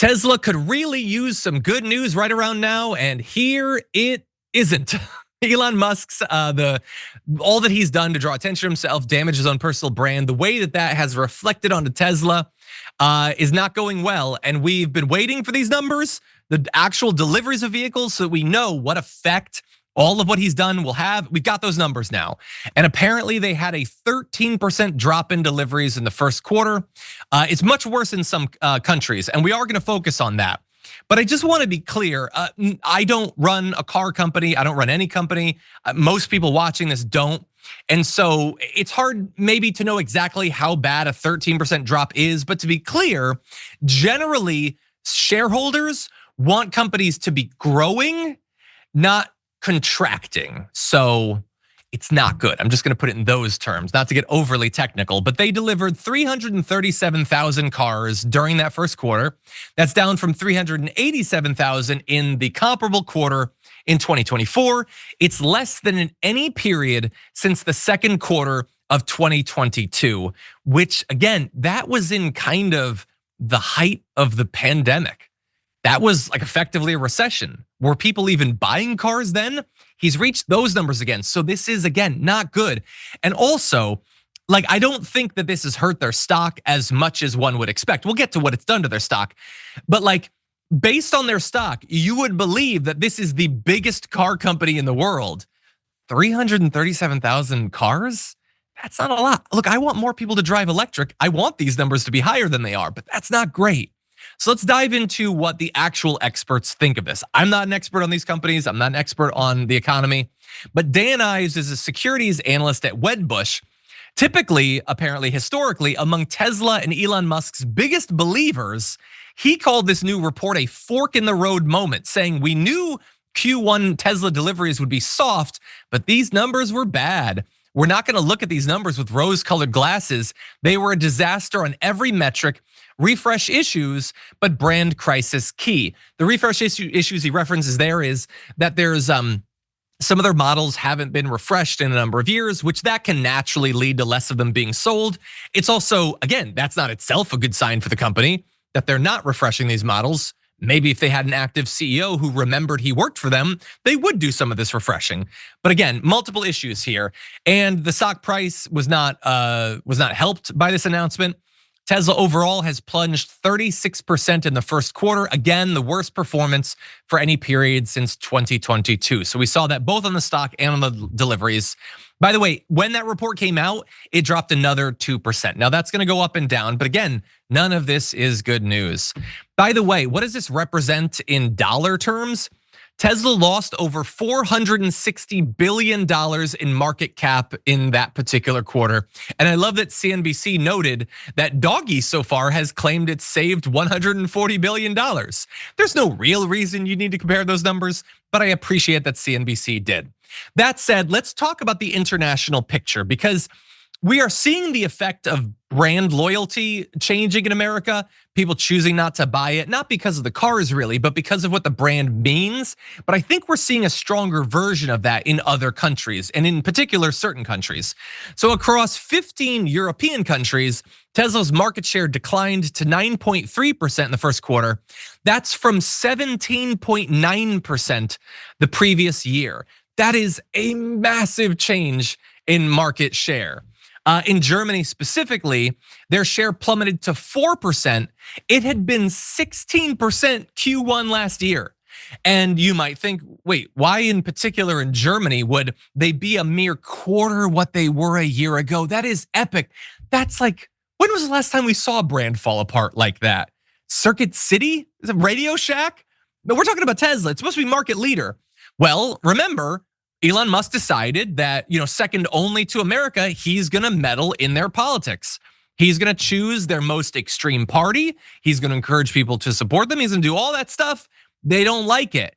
Tesla could really use some good news right around now, and here it isn't. Elon Musk's all that he's done to draw attention to himself, damage his own personal brand, the way that has reflected onto Tesla is not going well. And we've been waiting for these numbers, the actual deliveries of vehicles, so that we know what effect all of what he's done will have. We've got those numbers now. And apparently they had a 13% drop in deliveries in the first quarter. It's much worse in some countries, and we are gonna focus on that. But I just wanna be clear, I don't run a car company, I don't run any company. Most people watching this don't. And so it's hard maybe to know exactly how bad a 13% drop is, but to be clear, generally shareholders want companies to be growing, not contracting. So it's not good. I'm just gonna put it in those terms, not to get overly technical, but they delivered 337,000 cars during that first quarter. That's down from 387,000 in the comparable quarter in 2024. It's less than in any period since the second quarter of 2022, which again, that was in kind of the height of the pandemic. That was like effectively a recession. Were people even buying cars then? He's reached those numbers again. So this is, again, not good. And also, like, I don't think that this has hurt their stock as much as one would expect. We'll get to what it's done to their stock. But like, based on their stock, you would believe that this is the biggest car company in the world. 337,000 cars? That's not a lot. Look, I want more people to drive electric. I want these numbers to be higher than they are, but that's not great. So let's dive into what the actual experts think of this. I'm not an expert on these companies. I'm not an expert on the economy, but Dan Ives is a securities analyst at Wedbush. Typically, apparently, historically, among Tesla and Elon Musk's biggest believers, he called this new report a fork in the road moment, saying we knew Q1 Tesla deliveries would be soft, but these numbers were bad. We're not gonna look at these numbers with rose-colored glasses. They were a disaster on every metric. Refresh issues, but brand crisis key. The refresh issues he references there is that there's some of their models haven't been refreshed in a number of years, which that can naturally lead to less of them being sold. It's also, again, that's not itself a good sign for the company that they're not refreshing these models. Maybe if they had an active CEO who remembered he worked for them, they would do some of this refreshing. But again, multiple issues here, and the stock price was not helped by this announcement. Tesla overall has plunged 36% in the first quarter. Again, the worst performance for any period since 2022. So we saw that both on the stock and on the deliveries. By the way, when that report came out, it dropped another 2%. Now that's gonna go up and down, but again, none of this is good news. By the way, what does this represent in dollar terms? Tesla lost over $460 billion in market cap in that particular quarter. And I love that CNBC noted that Doggy so far has claimed it's saved $140 billion. There's no real reason you need to compare those numbers, but I appreciate that CNBC did. That said, let's talk about the international picture, because we are seeing the effect of brand loyalty changing in America, people choosing not to buy it, not because of the cars really, but because of what the brand means. But I think we're seeing a stronger version of that in other countries, and in particular, certain countries. So across 15 European countries, Tesla's market share declined to 9.3% in the first quarter. That's from 17.9% the previous year. That is a massive change in market share. In Germany specifically, their share plummeted to 4%. It had been 16% Q1 last year. And you might think, wait, why in particular in Germany would they be a mere quarter what they were a year ago? That is epic. That's like, when was the last time we saw a brand fall apart like that? Circuit City? Is it Radio Shack? No, we're talking about Tesla. It's supposed to be market leader. Well, remember, Elon Musk decided that, second only to America, he's gonna meddle in their politics. He's gonna choose their most extreme party. He's gonna encourage people to support them. He's gonna do all that stuff. They don't like it.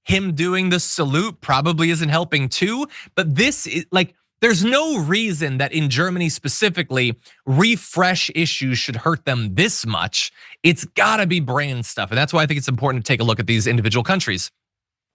Him doing the salute probably isn't helping too, but this is like, there's no reason that in Germany specifically, refresh issues should hurt them this much. It's gotta be brand stuff. And that's why I think it's important to take a look at these individual countries.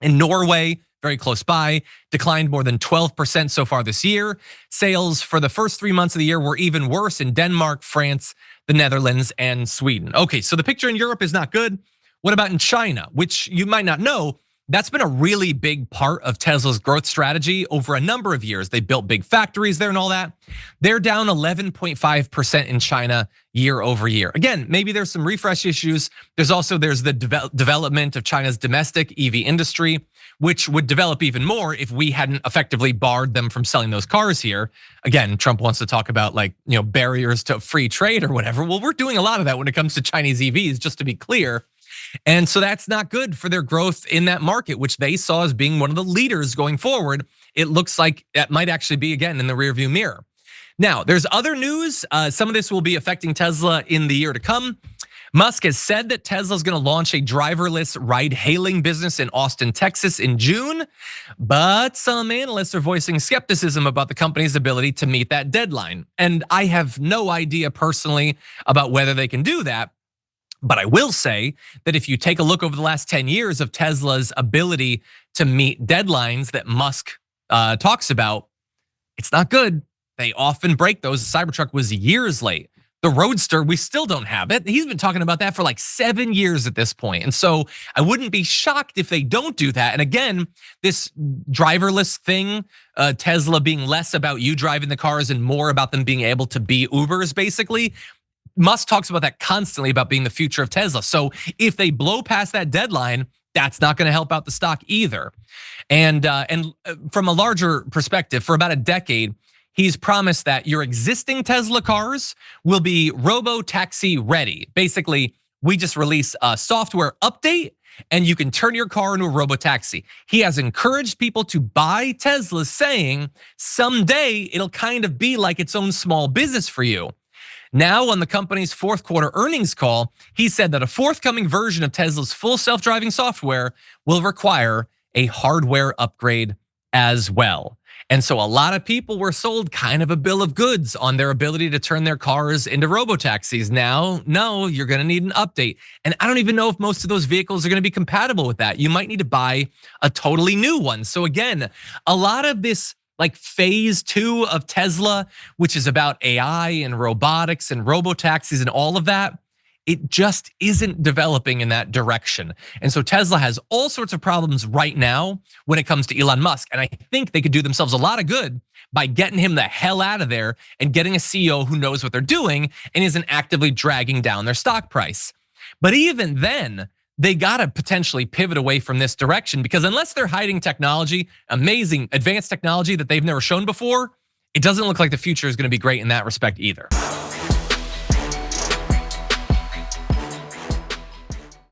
In Norway, very close by, declined more than 12% so far this year. Sales for the first 3 months of the year were even worse in Denmark, France, the Netherlands, and Sweden. Okay, so the picture in Europe is not good. What about in China, which you might not know? That's been a really big part of Tesla's growth strategy over a number of years. They built big factories there and all that. They're down 11.5% in China year over year. Again, maybe there's some refresh issues. There's the development of China's domestic EV industry, which would develop even more if we hadn't effectively barred them from selling those cars here. Again, Trump wants to talk about barriers to free trade or whatever. Well, we're doing a lot of that when it comes to Chinese EVs, just to be clear. And so that's not good for their growth in that market, which they saw as being one of the leaders going forward. It looks like that might actually be, again, in the rearview mirror. Now, there's other news. Some of this will be affecting Tesla in the year to come. Musk has said that Tesla's gonna launch a driverless ride-hailing business in Austin, Texas in June, but some analysts are voicing skepticism about the company's ability to meet that deadline. And I have no idea personally about whether they can do that. But I will say that if you take a look over the last 10 years of Tesla's ability to meet deadlines that Musk talks about, it's not good. They often break those. The Cybertruck was years late. The Roadster, we still don't have it. He's been talking about that for like 7 years at this point. And so I wouldn't be shocked if they don't do that. And again, this driverless thing, Tesla being less about you driving the cars and more about them being able to be Ubers, basically. Musk talks about that constantly, about being the future of Tesla. So if they blow past that deadline, that's not gonna help out the stock either. And from a larger perspective, for about a decade, he's promised that your existing Tesla cars will be robo-taxi ready. Basically, we just release a software update and you can turn your car into a robo-taxi. He has encouraged people to buy Teslas, saying someday it'll kind of be like its own small business for you. Now, on the company's fourth quarter earnings call, he said that a forthcoming version of Tesla's full self-driving software will require a hardware upgrade as well. And so a lot of people were sold kind of a bill of goods on their ability to turn their cars into robotaxis. Now, no, you're gonna need an update. And I don't even know if most of those vehicles are gonna be compatible with that. You might need to buy a totally new one. So again, a lot of this like phase 2 of Tesla, which is about AI and robotics and robotaxis and all of that, it just isn't developing in that direction. And so Tesla has all sorts of problems right now when it comes to Elon Musk. And I think they could do themselves a lot of good by getting him the hell out of there and getting a CEO who knows what they're doing and isn't actively dragging down their stock price. But even then, they gotta potentially pivot away from this direction, because unless they're hiding technology, amazing advanced technology that they've never shown before, it doesn't look like the future is gonna be great in that respect either.